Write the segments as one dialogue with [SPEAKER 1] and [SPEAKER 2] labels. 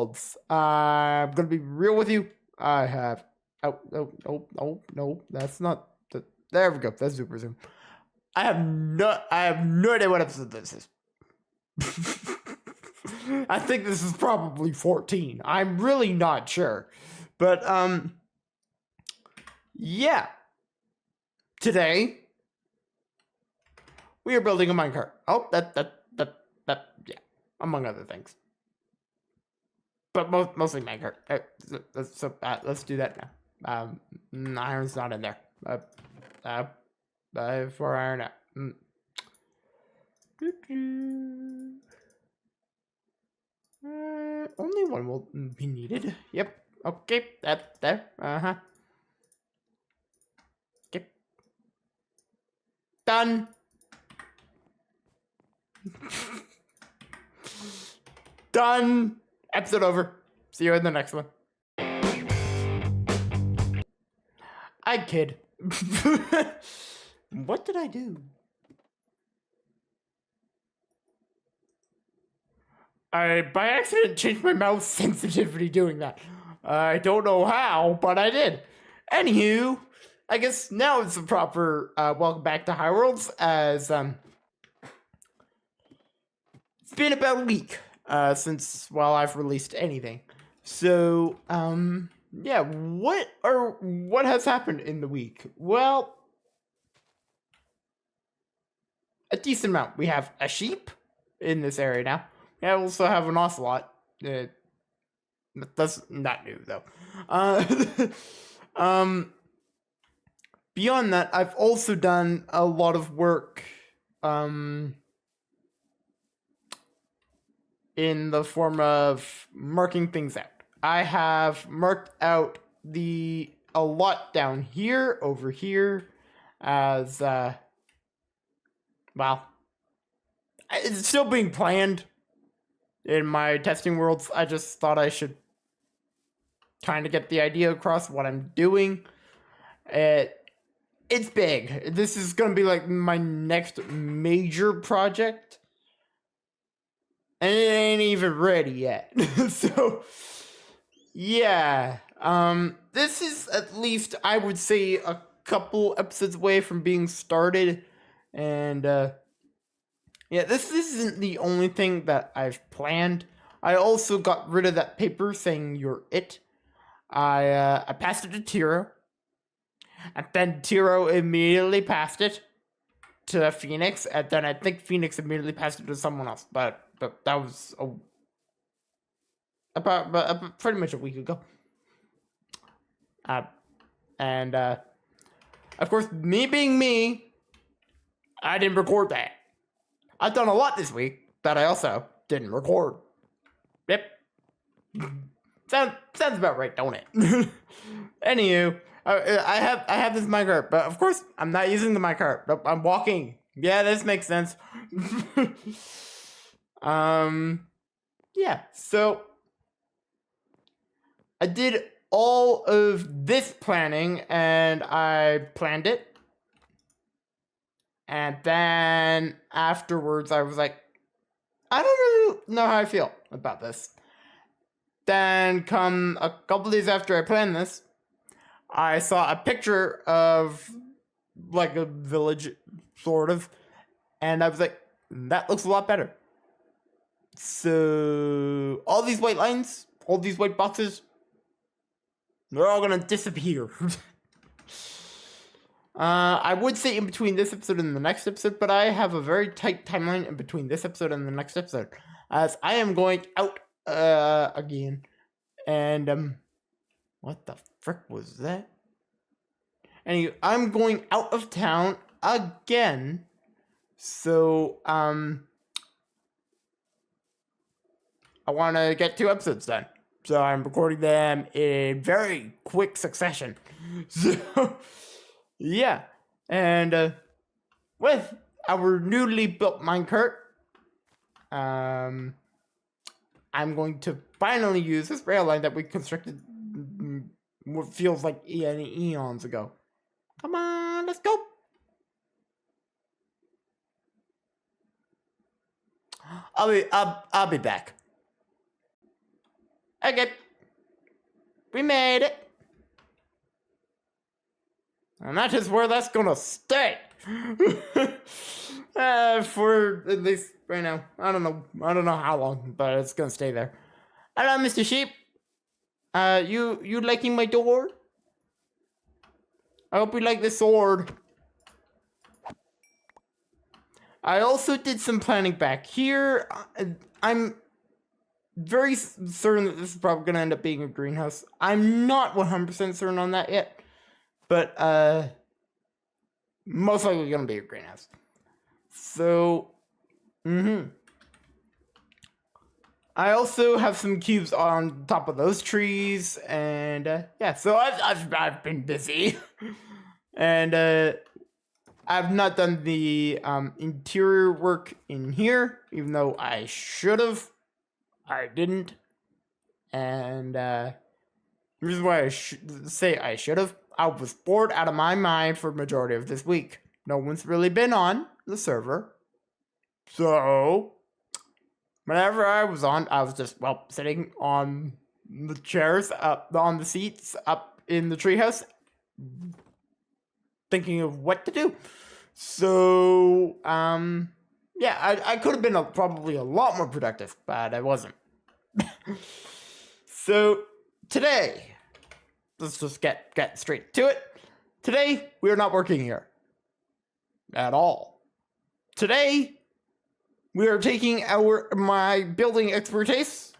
[SPEAKER 1] Highworlds. I'm gonna be real with you. I have. No, that's not. There we go. That's super zoom. I have no idea what episode this is. I think this is probably 14. I'm really not sure, but yeah. Today we are building a minecart. Oh, yeah, among other things. But mostly minecart. Let's do that now. Iron's not in there. For iron out. Only one will be needed. Yep. Okay. There. Okay. Done. Done. Episode over. See you in the next one. I kid. What did I do? I, by accident, changed my mouse sensitivity doing that. I don't know how, but I did. Anywho, I guess now it's a proper welcome back to Highworlds, as it's been about a week since I've released anything. So yeah, what has happened in the week? Well, a decent amount. We have a sheep in this area now. We also have an ocelot. That's not new though. Beyond that, I've also done a lot of work in the form of marking things out. I have marked out a lot down here, over here, as well, it's still being planned in my testing worlds. I just thought I should kind of get the idea across what I'm doing. It's big. This is going to be like my next major project. And it ain't even ready yet. So, yeah. This is at least, I would say, a couple episodes away from being started. And, yeah, this isn't the only thing that I've planned. I also got rid of that paper saying you're it. I passed it to Tiro. And then Tiro immediately passed it to Phoenix. And then I think Phoenix immediately passed it to someone else. But that was about pretty much a week ago. And of course, me being me, I didn't record that. I've done a lot this week that I also didn't record. Yep. Sounds about right, don't it? Anywho, I have this minecart, but of course I'm not using the minecart. Nope, I'm walking. Yeah, this makes sense. Yeah. So I did all of this planning, and I planned it. And then afterwards, I was like, I don't really know how I feel about this. Then come a couple days after I planned this, I saw a picture of like a village, sort of. And I was like, that looks a lot better. So all these white lines, all these white boxes, they're all gonna disappear. I would say in between this episode and the next episode, but I have a very tight timeline in between this episode and the next episode, as I am going out again. And what the frick was that? Anyway, I'm going out of town again. So I want to get 2 episodes done. So I'm recording them in very quick succession. So yeah, and with our newly built minecart, I'm going to finally use this rail line that we constructed what feels like eons ago. Come on, let's go. I'll be back. Okay. We made it. And that is where that's gonna stay. For at least right now. I don't know how long, but it's gonna stay there. Hello, Mr. Sheep. You liking my door? I hope you like the sword. I also did some planning back here. I'm very certain that this is probably gonna end up being a greenhouse. I'm not 100% certain on that yet. But, most likely gonna be a greenhouse. So, I also have some cubes on top of those trees, and, yeah, so I've been busy. And, I've not done the, interior work in here, even though I should've. I didn't. And, the reason why I say I should've, I was bored out of my mind for the majority of this week. No one's really been on the server. So, whenever I was on, I was just, sitting on the chairs, up on the seats, up in the treehouse, thinking of what to do. So, yeah, I could have been probably a lot more productive, but I wasn't. So, today, let's just get straight to it. Today, we are not working here. At all. Today, we are taking my building expertise,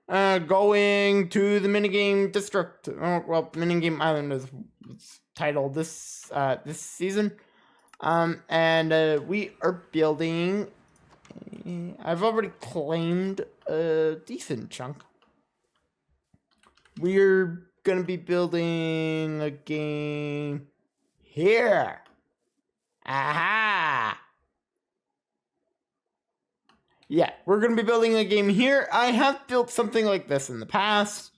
[SPEAKER 1] going to the minigame district. Minigame island is titled this season. And we are building. I've already claimed a decent chunk. We're gonna be building a game here. Aha! Yeah, we're gonna be building a game here. I have built something like this in the past.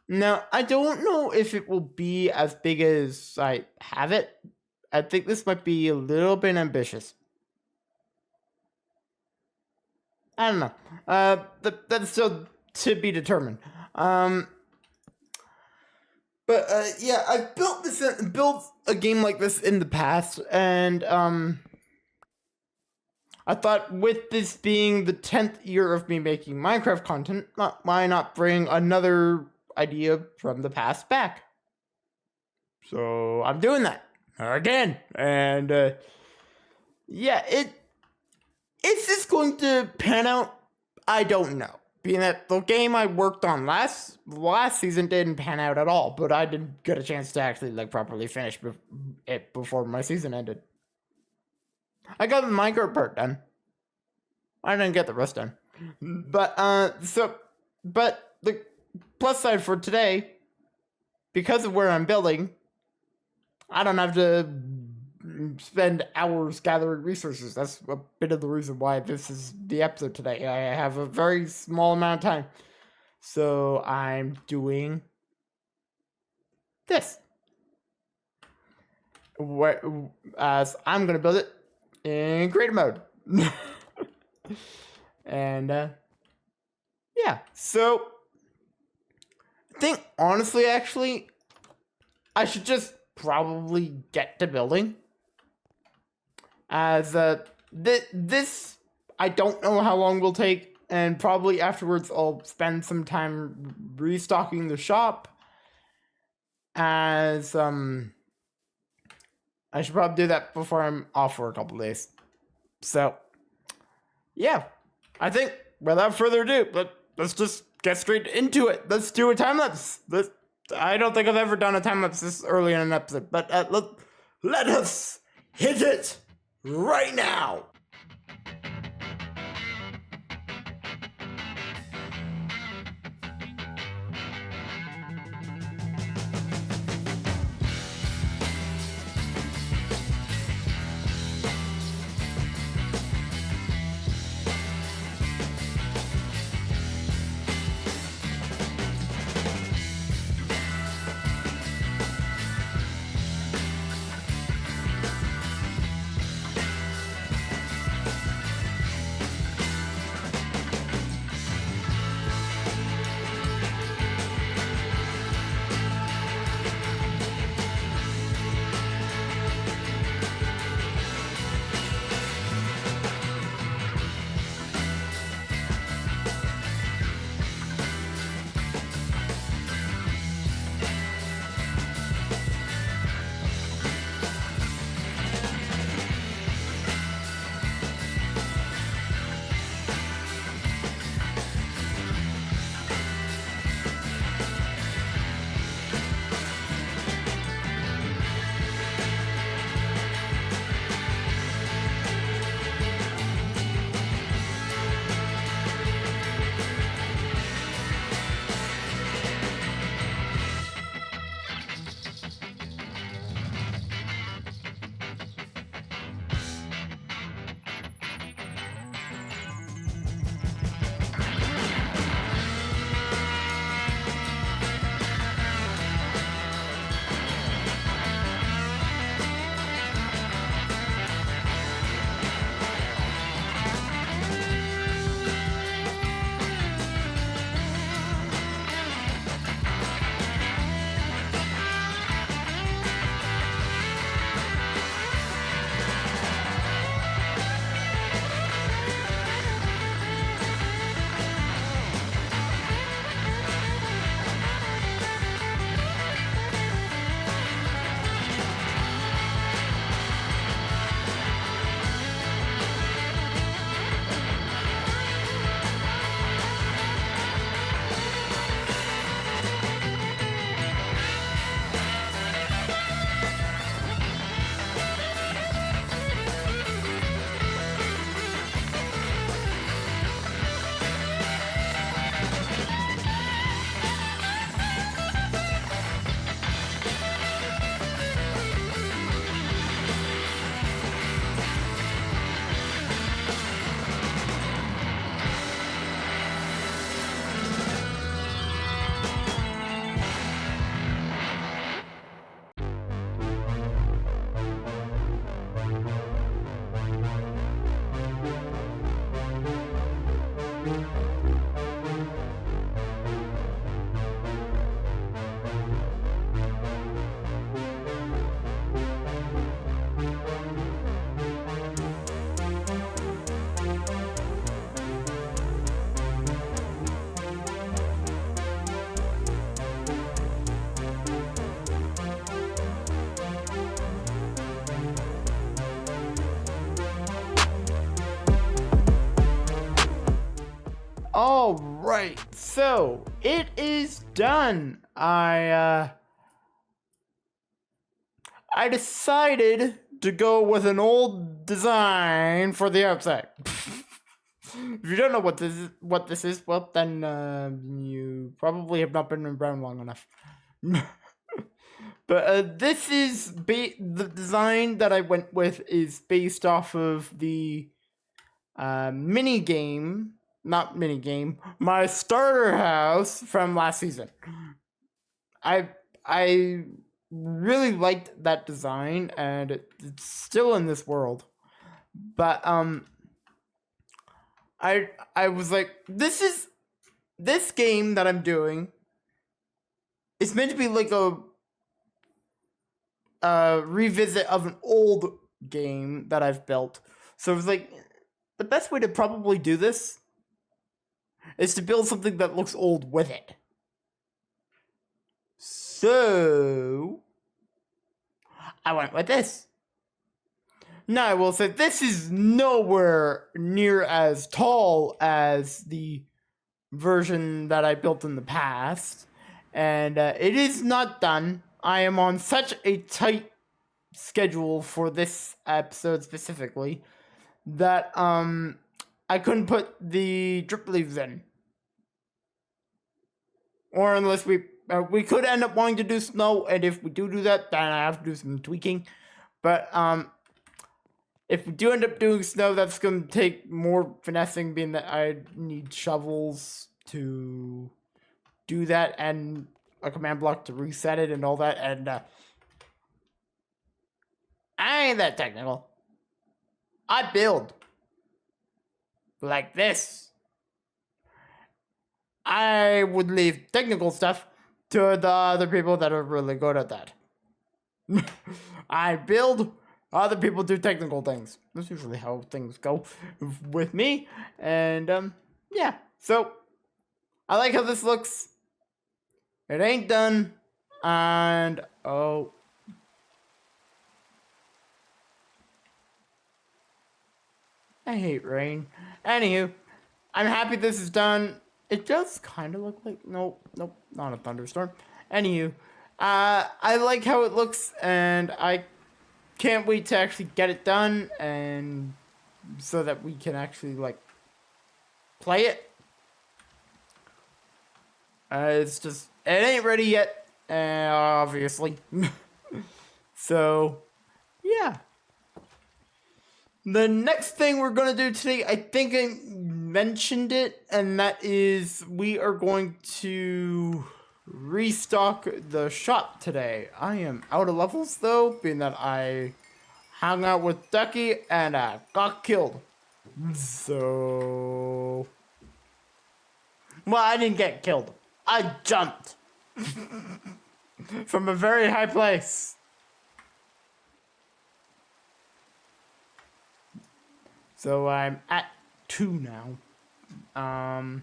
[SPEAKER 1] Now, I don't know if it will be as big as I have it. I think this might be a little bit ambitious. I don't know. That's still to be determined. But yeah, I've built a game like this in the past, and I thought with this being the 10th year of me making Minecraft content, why not bring another idea from the past back? So I'm doing that again, and yeah, is this going to pan out? I don't know. Being that the game I worked on last season didn't pan out at all, but I didn't get a chance to actually properly finish it before my season ended. I got the Minecraft part done. I didn't get the rest done. But but the plus side for today, because of where I'm building, I don't have to spend hours gathering resources. That's a bit of the reason why this is the episode today. I have a very small amount of time. So I'm doing this. As I'm going to build it in creative mode. And yeah, so I think honestly, actually, I should just probably get to building. As this, I don't know how long will take, and probably afterwards I'll spend some time restocking the shop. As I should probably do that before I'm off for a couple days. So yeah, I think without further ado, let's just get straight into it. Let's do a time lapse. I don't think I've ever done a time lapse this early in an episode, but let us hit it right now. So it is done. I decided to go with an old design for the outside. If you don't know what this is, well then you probably have not been around long enough. But this is the design that I went with is based off of the mini game, not mini game, my starter house from last season. I really liked that design, and it's still in this world. But I was like, this game that I'm doing is meant to be like a revisit of an old game that I've built. So I was like, the best way to probably do this is to build something that looks old with it. So I went with this. Now I will say this is nowhere near as tall as the version that I built in the past, and it is not done. I am on such a tight schedule for this episode specifically that I couldn't put the drip leaves in, or unless we could end up wanting to do snow, and if we do that, then I have to do some tweaking. But if we do end up doing snow, that's going to take more finessing, being that I need shovels to do that and a command block to reset it and all that, and I ain't that technical. I build like this. I would leave technical stuff to the other people that are really good at that. I build, other people do technical things. That's usually how things go with me. And yeah, so I like how this looks. It ain't done. And oh, I hate rain. Anywho, I'm happy this is done. It does kind of look like... Nope, not a thunderstorm. Anywho, I like how it looks, and I can't wait to actually get it done, and so that we can actually, like, play it. It's just... It ain't ready yet, obviously. So, yeah. The next thing we're going to do today, I think I mentioned it, and that is we are going to restock the shop today. I am out of levels, though, being that I hung out with Ducky and I got killed. So... Well, I didn't get killed. I jumped. From a very high place. So I'm at 2 now.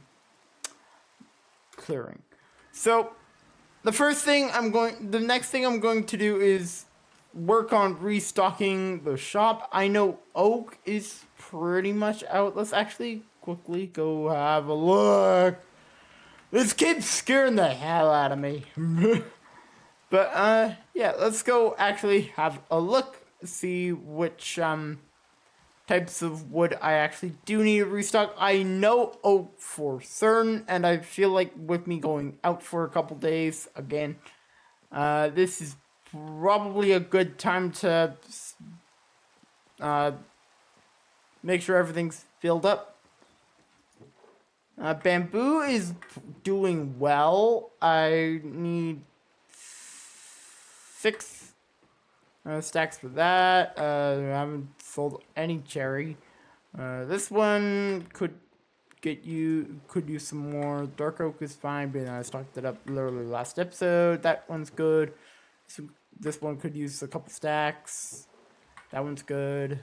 [SPEAKER 1] Clearing. So the next thing I'm going to do is work on restocking the shop. I know Oak is pretty much out. Let's actually quickly go have a look. This kid's scaring the hell out of me. But yeah, let's go actually have a look, see which types of wood I actually do need to restock. I know oak for certain, and I feel like with me going out for a couple days again, this is probably a good time to make sure everything's filled up. Bamboo is doing well. I need 6 stacks for that. I haven't sold any cherry. This one could use some more. Dark oak is fine, but I stocked it up literally last episode. That one's good. So this one could use a couple stacks. That one's good.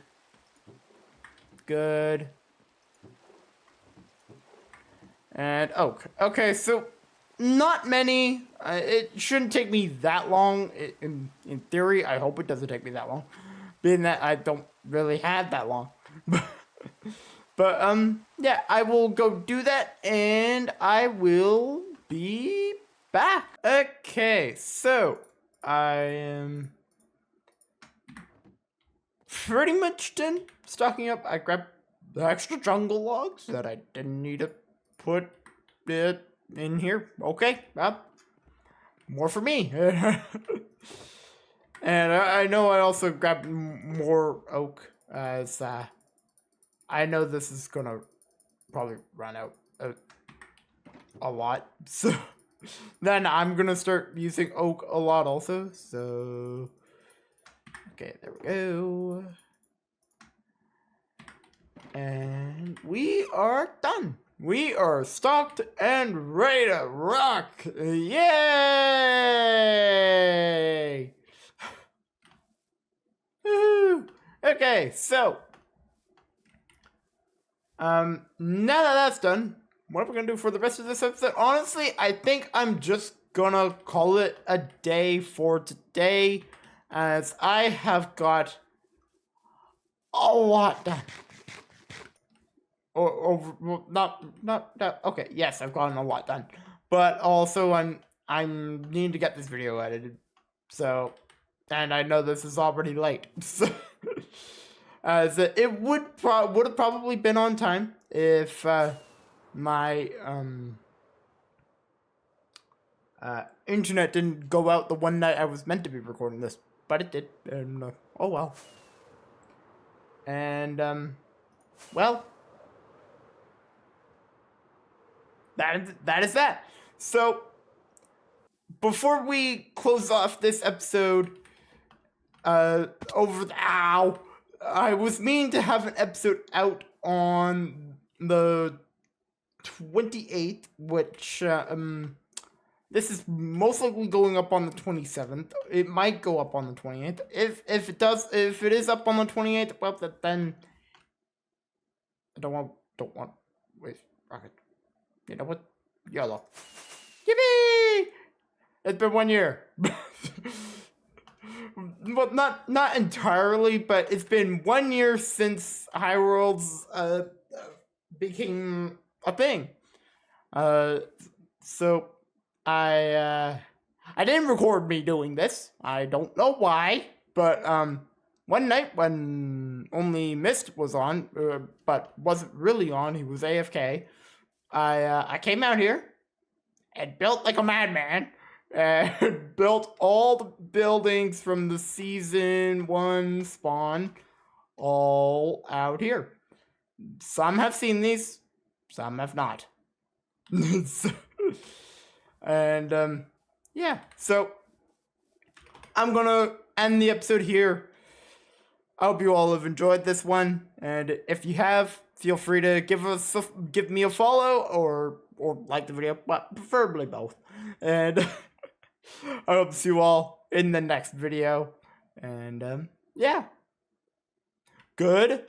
[SPEAKER 1] Good. And oak. Okay, so not many. It shouldn't take me that long. In theory, I hope it doesn't take me that long, being that I don't really have that long. But yeah, I will go do that, and I will be back. Okay, so I am pretty much done stocking up. I grabbed the extra jungle logs that I didn't need to put it in here. Okay, more for me. And I know I also grabbed more oak, as I know this is gonna probably run out a lot. So then I'm gonna start using oak a lot also. So okay, there we go. And we are done. We are stocked and ready to rock. Yay! Woo! Okay, so now that that's done, what are we gonna do for the rest of this episode? Honestly, I think I'm just gonna call it a day for today, as I have got a lot done. Okay, yes, I've gotten a lot done, but also I'm needing to get this video edited, so, and I know this is already late, so so it would have probably been on time if my internet didn't go out the one night I was meant to be recording this, but it did, and oh well. And well, that is that. So before we close off this episode, I was meaning to have an episode out on the 28th, which this is most likely going up on the 27th. It might go up on the 28th. If it is up on the 28th, well, then I don't want wait, rocket. You know what? YOLO. Yippee! It's been 1 year. Well, not entirely, but it's been 1 year since Highworlds became a thing. So I didn't record me doing this. I don't know why, but one night when only Mist was on, but wasn't really on, he was AFK. I came out here and built like a madman, and built all the buildings from the season 1 spawn all out here. Some have seen these, some have not. And yeah, so I'm gonna end the episode here. I hope you all have enjoyed this one, and if you have, feel free to give me a follow or like the video, but preferably both. And I hope to see you all in the next video. And yeah, goodbye.